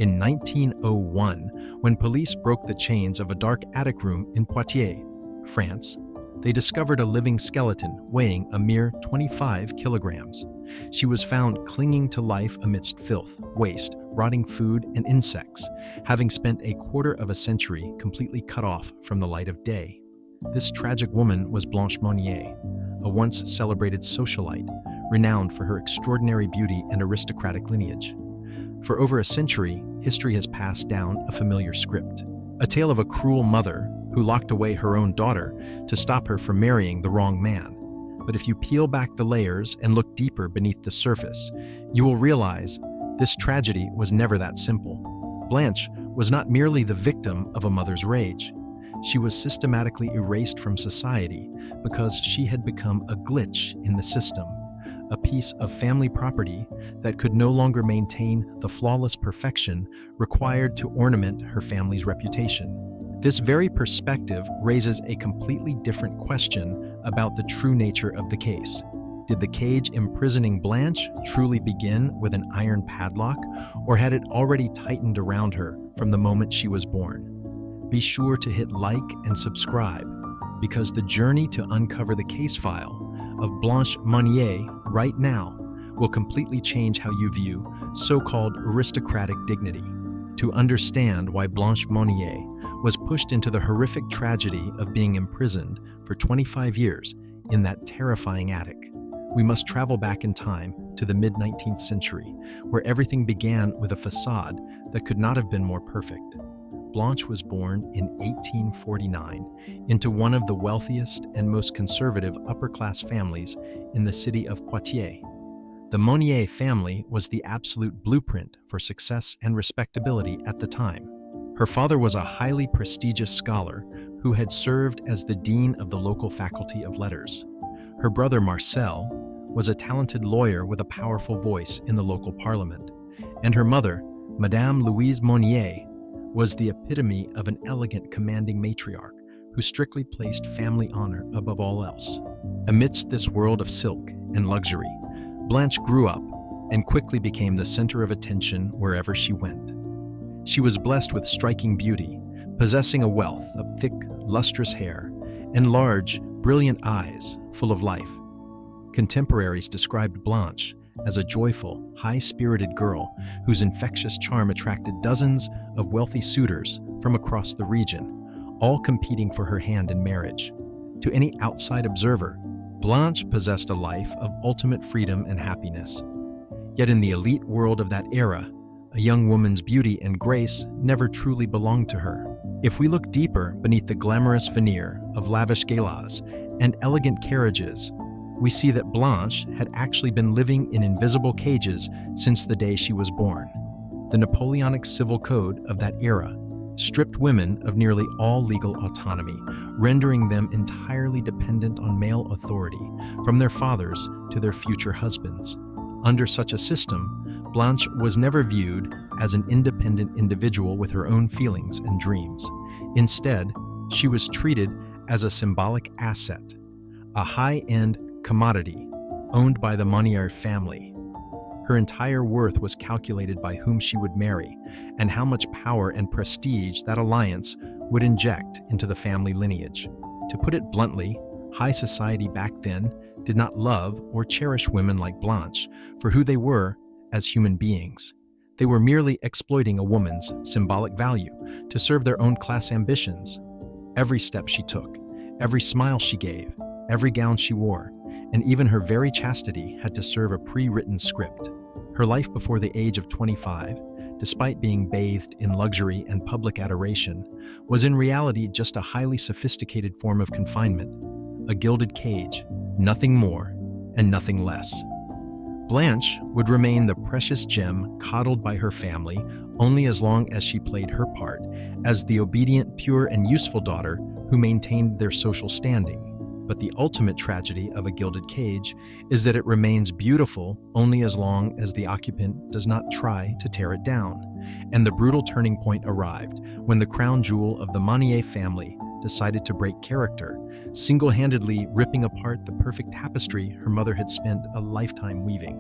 In 1901, when police broke the chains of a dark attic room in Poitiers, France, they discovered a living skeleton weighing a mere 25 kilograms. She was found clinging to life amidst filth, waste, rotting food, and insects, having spent a quarter of a century completely cut off from the light of day. This tragic woman was Blanche Monnier, a once celebrated socialite, renowned for her extraordinary beauty and aristocratic lineage. For over a century, history has passed down a familiar script, a tale of a cruel mother who locked away her own daughter to stop her from marrying the wrong man. But if you peel back the layers and look deeper beneath the surface, you will realize this tragedy was never that simple. Blanche was not merely the victim of a mother's rage. She was systematically erased from society because she had become a glitch in the system, a piece of family property that could no longer maintain the flawless perfection required to ornament her family's reputation. This very perspective raises a completely different question about the true nature of the case. Did the cage imprisoning Blanche truly begin with an iron padlock, or had it already tightened around her from the moment she was born? Be sure to hit like and subscribe, because the journey to uncover the case file of Blanche Monnier right now will completely change how you view so-called aristocratic dignity. To understand why Blanche Monnier was pushed into the horrific tragedy of being imprisoned for 25 years in that terrifying attic, we must travel back in time to the mid-19th century, where everything began with a facade that could not have been more perfect. Blanche was born in 1849 into one of the wealthiest and most conservative upper-class families in the city of Poitiers. The Monnier family was the absolute blueprint for success and respectability at the time. Her father was a highly prestigious scholar who had served as the dean of the local faculty of letters. Her brother Marcel was a talented lawyer with a powerful voice in the local parliament. And her mother, Madame Louise Monnier, was the epitome of an elegant, commanding matriarch who strictly placed family honor above all else. Amidst this world of silk and luxury, Blanche grew up and quickly became the center of attention wherever she went. She was blessed with striking beauty, possessing a wealth of thick, lustrous hair and large, brilliant eyes full of life. Contemporaries described Blanche as a joyful, high-spirited girl whose infectious charm attracted dozens of wealthy suitors from across the region, all competing for her hand in marriage. To any outside observer, Blanche possessed a life of ultimate freedom and happiness. Yet in the elite world of that era, a young woman's beauty and grace never truly belonged to her. If we look deeper beneath the glamorous veneer of lavish galas and elegant carriages, we see that Blanche had actually been living in invisible cages since the day she was born. The Napoleonic civil code of that era stripped women of nearly all legal autonomy, rendering them entirely dependent on male authority, from their fathers to their future husbands. Under such a system, Blanche was never viewed as an independent individual with her own feelings and dreams. Instead, she was treated as a symbolic asset, a high-end commodity owned by the Monnier family. Her entire worth was calculated by whom she would marry and how much power and prestige that alliance would inject into the family lineage. To put it bluntly, high society back then did not love or cherish women like Blanche for who they were as human beings. They were merely exploiting a woman's symbolic value to serve their own class ambitions. Every step she took, every smile she gave, every gown she wore, and even her very chastity had to serve a pre-written script. Her life before the age of 25, despite being bathed in luxury and public adoration, was in reality just a highly sophisticated form of confinement, a gilded cage, nothing more and nothing less. Blanche would remain the precious gem coddled by her family only as long as she played her part as the obedient, pure, and useful daughter who maintained their social standing. But the ultimate tragedy of a gilded cage is that it remains beautiful only as long as the occupant does not try to tear it down. And the brutal turning point arrived when the crown jewel of the Monnier family decided to break character, single-handedly ripping apart the perfect tapestry her mother had spent a lifetime weaving.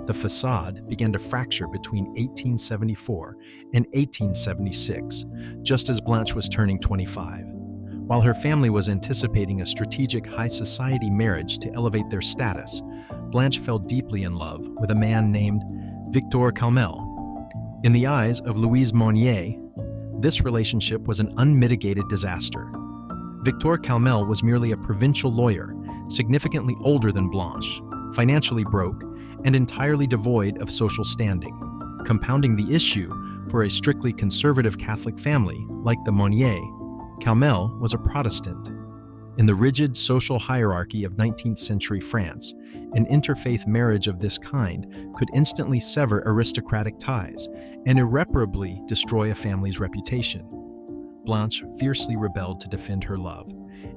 The facade began to fracture between 1874 and 1876, just as Blanche was turning 25. While her family was anticipating a strategic high society marriage to elevate their status, Blanche fell deeply in love with a man named Victor Calmel. In the eyes of Louise Monnier, this relationship was an unmitigated disaster. Victor Calmel was merely a provincial lawyer, significantly older than Blanche, financially broke, and entirely devoid of social standing. Compounding the issue, for a strictly conservative Catholic family like the Monnier, Calmel was a Protestant. In the rigid social hierarchy of 19th century France, an interfaith marriage of this kind could instantly sever aristocratic ties and irreparably destroy a family's reputation. Blanche fiercely rebelled to defend her love,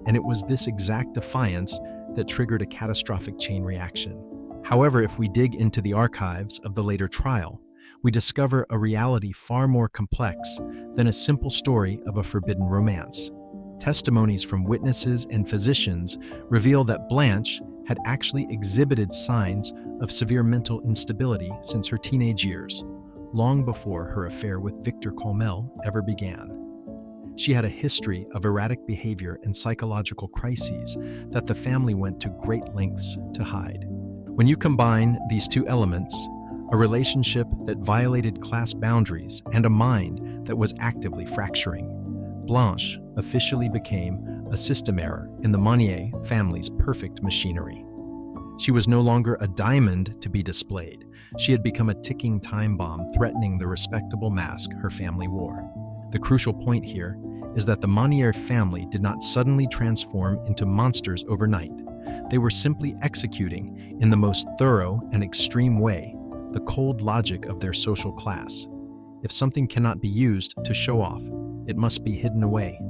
and it was this exact defiance that triggered a catastrophic chain reaction. However, if we dig into the archives of the later trial, we discover a reality far more complex than a simple story of a forbidden romance. Testimonies from witnesses and physicians reveal that Blanche had actually exhibited signs of severe mental instability since her teenage years, long before her affair with Victor Calmel ever began. She had a history of erratic behavior and psychological crises that the family went to great lengths to hide. When you combine these two elements, a relationship that violated class boundaries and a mind that was actively fracturing, Blanche officially became a system error in the Monnier family's perfect machinery. She was no longer a diamond to be displayed. She had become a ticking time bomb threatening the respectable mask her family wore. The crucial point here is that the Monnier family did not suddenly transform into monsters overnight. They were simply executing, in the most thorough and extreme way, the cold logic of their social class. If something cannot be used to show off, it must be hidden away.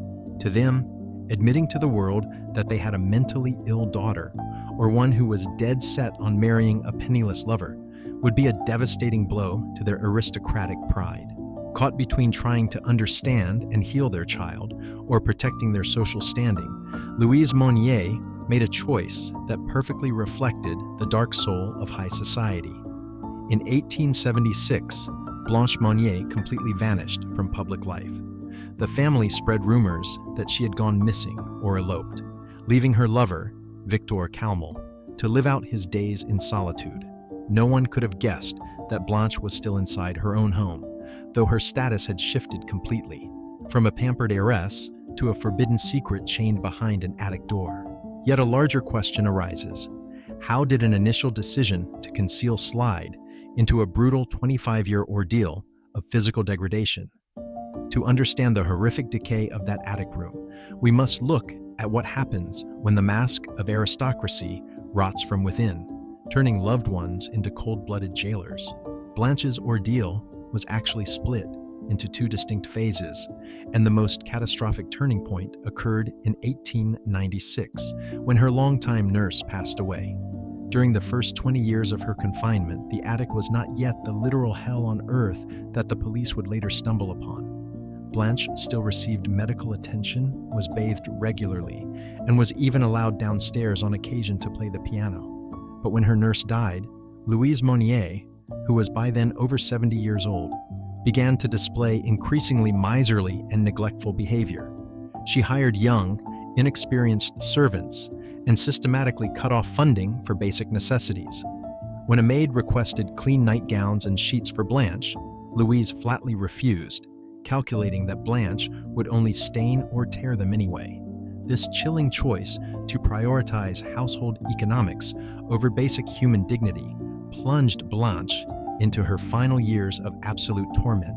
To them, admitting to the world that they had a mentally ill daughter, or one who was dead set on marrying a penniless lover, would be a devastating blow to their aristocratic pride. Caught between trying to understand and heal their child or protecting their social standing, Louise Monnier made a choice that perfectly reflected the dark soul of high society. In 1876, Blanche Monnier completely vanished from public life. The family spread rumors that she had gone missing or eloped, leaving her lover, Victor Calmel, to live out his days in solitude. No one could have guessed that Blanche was still inside her own home, though her status had shifted completely, from a pampered heiress to a forbidden secret chained behind an attic door. Yet a larger question arises. How did an initial decision to conceal slide into a brutal 25-year ordeal of physical degradation? To understand the horrific decay of that attic room, we must look at what happens when the mask of aristocracy rots from within, turning loved ones into cold-blooded jailers. Blanche's ordeal was actually split into two distinct phases, and the most catastrophic turning point occurred in 1896, when her longtime nurse passed away. During the first 20 years of her confinement, the attic was not yet the literal hell on earth that the police would later stumble upon. Blanche still received medical attention, was bathed regularly, and was even allowed downstairs on occasion to play the piano. But when her nurse died, Louise Monnier, who was by then over 70 years old, began to display increasingly miserly and neglectful behavior. She hired young, inexperienced servants and systematically cut off funding for basic necessities. When a maid requested clean nightgowns and sheets for Blanche, Louise flatly refused, calculating that Blanche would only stain or tear them anyway. This chilling choice to prioritize household economics over basic human dignity plunged Blanche into her final years of absolute torment,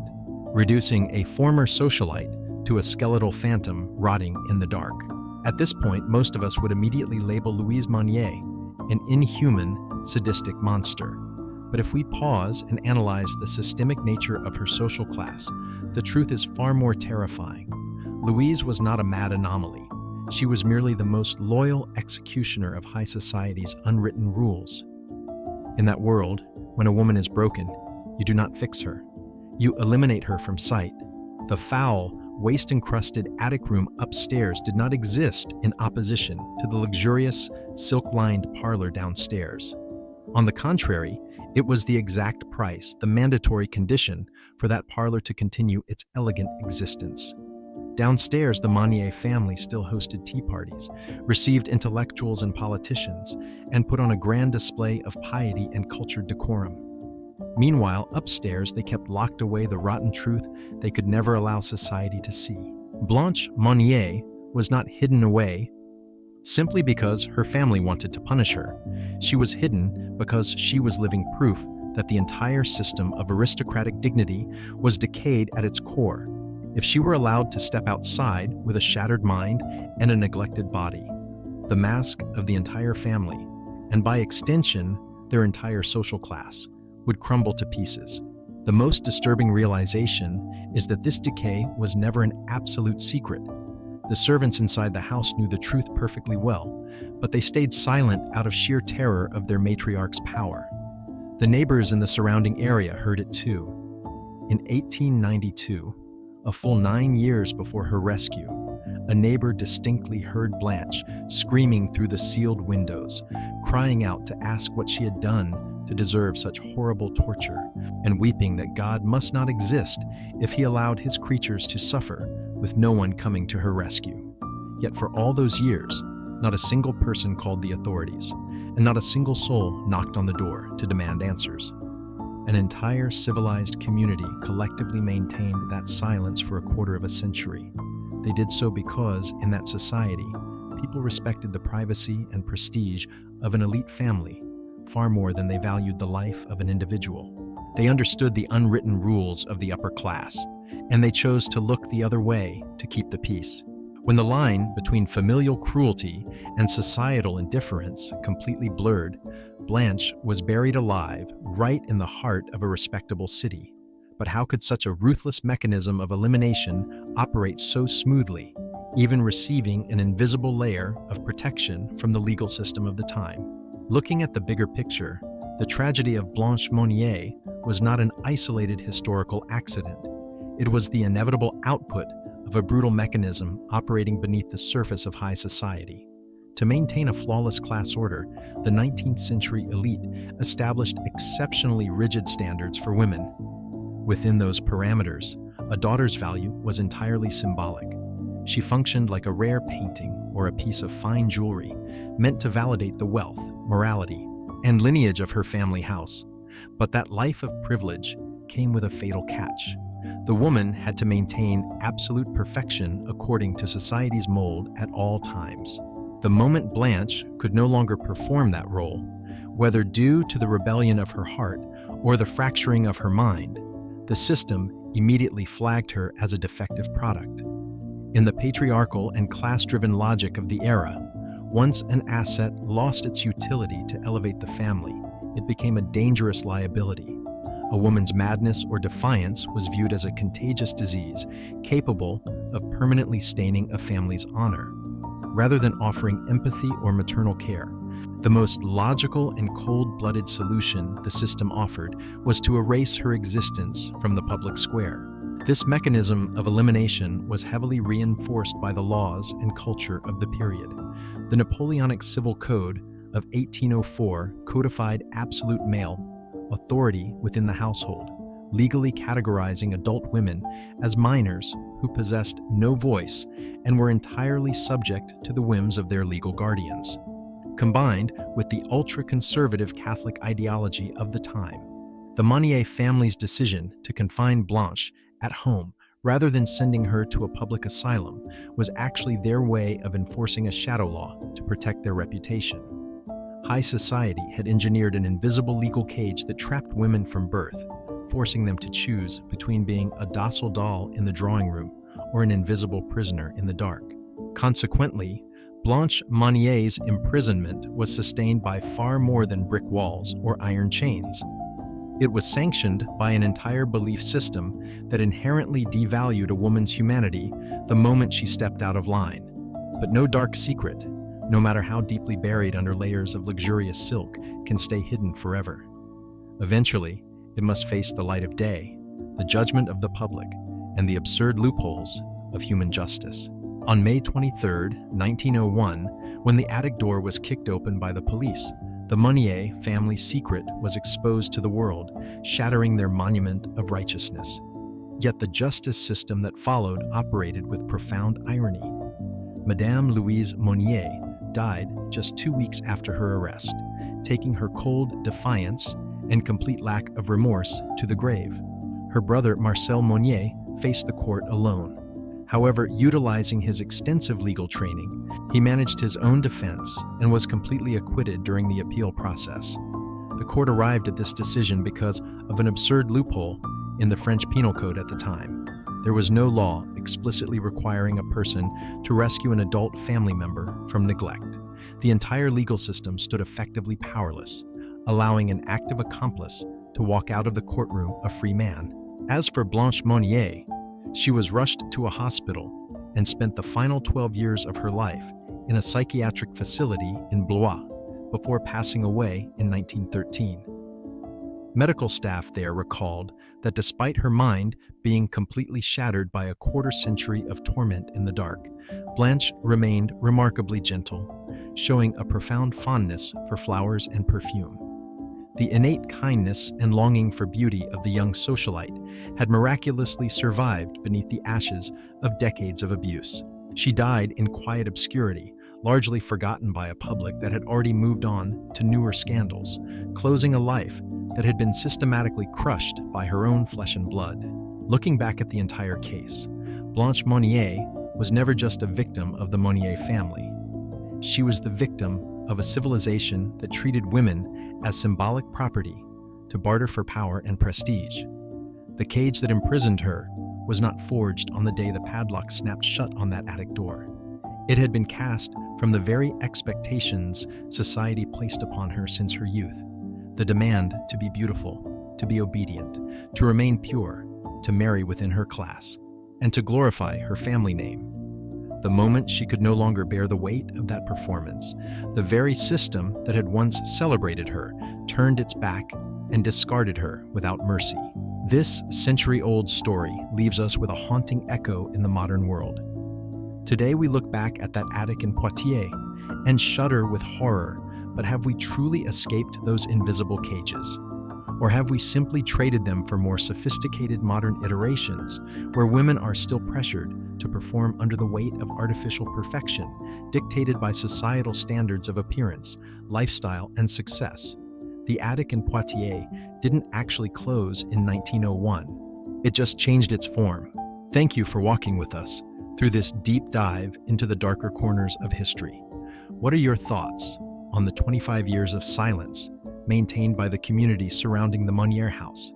reducing a former socialite to a skeletal phantom rotting in the dark. At this point, most of us would immediately label Louise Monnier an inhuman, sadistic monster. But if we pause and analyze the systemic nature of her social class, the truth is far more terrifying. Louise was not a mad anomaly. She was merely the most loyal executioner of high society's unwritten rules. In that world, when a woman is broken, you do not fix her. You eliminate her from sight. The foul, waste-encrusted attic room upstairs did not exist in opposition to the luxurious, silk-lined parlor downstairs. On the contrary, It was the exact price, the mandatory condition for that parlor to continue its elegant existence. Downstairs, the Monnier family still hosted tea parties, received intellectuals and politicians, and put on a grand display of piety and cultured decorum. Meanwhile, upstairs, they kept locked away the rotten truth they could never allow society to see. Blanche Monnier was not hidden away simply because her family wanted to punish her. She was hidden because she was living proof that the entire system of aristocratic dignity was decayed at its core. If she were allowed to step outside with a shattered mind and a neglected body, the mask of the entire family, and by extension, their entire social class, would crumble to pieces. The most disturbing realization is that this decay was never an absolute secret. The servants inside the house knew the truth perfectly well, but they stayed silent out of sheer terror of their matriarch's power. The neighbors in the surrounding area heard it too. In 1892, a full 9 years before her rescue, a neighbor distinctly heard Blanche screaming through the sealed windows, crying out to ask what she had done to deserve such horrible torture, and weeping that God must not exist if he allowed his creatures to suffer with no one coming to her rescue. Yet for all those years, not a single person called the authorities, and not a single soul knocked on the door to demand answers. An entire civilized community collectively maintained that silence for a quarter of a century. They did so because, in that society, people respected the privacy and prestige of an elite family far more than they valued the life of an individual. They understood the unwritten rules of the upper class, and they chose to look the other way to keep the peace. When the line between familial cruelty and societal indifference completely blurred, Blanche was buried alive right in the heart of a respectable city. But how could such a ruthless mechanism of elimination operate so smoothly, even receiving an invisible layer of protection from the legal system of the time? Looking at the bigger picture, the tragedy of Blanche Monnier was not an isolated historical accident. It was the inevitable output of a brutal mechanism operating beneath the surface of high society. To maintain a flawless class order, the 19th century elite established exceptionally rigid standards for women. Within those parameters, a daughter's value was entirely symbolic. She functioned like a rare painting or a piece of fine jewelry, meant to validate the wealth, morality, and lineage of her family house. But that life of privilege came with a fatal catch. The woman had to maintain absolute perfection according to society's mold at all times. The moment Blanche could no longer perform that role, whether due to the rebellion of her heart or the fracturing of her mind, the system immediately flagged her as a defective product. In the patriarchal and class-driven logic of the era, once an asset lost its utility to elevate the family, it became a dangerous liability. A woman's madness or defiance was viewed as a contagious disease capable of permanently staining a family's honor. Rather than offering empathy or maternal care, the most logical and cold-blooded solution the system offered was to erase her existence from the public square. This mechanism of elimination was heavily reinforced by the laws and culture of the period. The Napoleonic Civil Code of 1804 codified absolute male authority within the household, legally categorizing adult women as minors who possessed no voice and were entirely subject to the whims of their legal guardians. Combined with the ultra-conservative Catholic ideology of the time, the Monnier family's decision to confine Blanche at home rather than sending her to a public asylum was actually their way of enforcing a shadow law to protect their reputation. High society had engineered an invisible legal cage that trapped women from birth, forcing them to choose between being a docile doll in the drawing room or an invisible prisoner in the dark. Consequently, Blanche Monnier's imprisonment was sustained by far more than brick walls or iron chains. It was sanctioned by an entire belief system that inherently devalued a woman's humanity the moment she stepped out of line. But no dark secret, no matter how deeply buried under layers of luxurious silk, can stay hidden forever. Eventually, it must face the light of day, the judgment of the public, and the absurd loopholes of human justice. On May 23, 1901, when the attic door was kicked open by the police, The Monnier family secret was exposed to the world, shattering their monument of righteousness. Yet the justice system that followed operated with profound irony. Madame Louise Monnier died just 2 weeks after her arrest, taking her cold defiance and complete lack of remorse to the grave. Her brother Marcel Monnier faced the court alone. However, utilizing his extensive legal training, he managed his own defense and was completely acquitted during the appeal process. The court arrived at this decision because of an absurd loophole in the French Penal Code at the time. There was no law explicitly requiring a person to rescue an adult family member from neglect. The entire legal system stood effectively powerless, allowing an active accomplice to walk out of the courtroom a free man. As for Blanche Monnier, she was rushed to a hospital and spent the final 12 years of her life in a psychiatric facility in Blois before passing away in 1913. Medical staff there recalled that despite her mind being completely shattered by a quarter-century of torment in the dark, Blanche remained remarkably gentle, showing a profound fondness for flowers and perfume. The innate kindness and longing for beauty of the young socialite had miraculously survived beneath the ashes of decades of abuse. She died in quiet obscurity, largely forgotten by a public that had already moved on to newer scandals, closing a life that had been systematically crushed by her own flesh and blood. Looking back at the entire case, Blanche Monnier was never just a victim of the Monnier family. She was the victim of a civilization that treated women as symbolic property to barter for power and prestige. The cage that imprisoned her was not forged on the day the padlock snapped shut on that attic door. It had been cast from the very expectations society placed upon her since her youth. The demand to be beautiful, to be obedient, to remain pure, to marry within her class, and to glorify her family name. The moment she could no longer bear the weight of that performance, the very system that had once celebrated her turned its back and discarded her without mercy. This century-old story leaves us with a haunting echo in the modern world. Today we look back at that attic in Poitiers and shudder with horror, but have we truly escaped those invisible cages? Or have we simply traded them for more sophisticated modern iterations, where women are still pressured to perform under the weight of artificial perfection, dictated by societal standards of appearance, lifestyle, and success? The attic in Poitiers didn't actually close in 1901. It just changed its form. Thank you for walking with us through this deep dive into the darker corners of history. What are your thoughts on the 25 years of silence maintained by the community surrounding the Monnier house?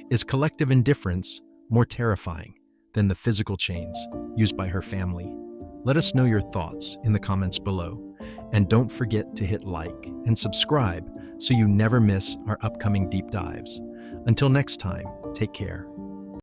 Is collective indifference more terrifying than the physical chains used by her family? Let us know your thoughts in the comments below. And don't forget to hit like and subscribe so you never miss our upcoming deep dives. Until next time, take care.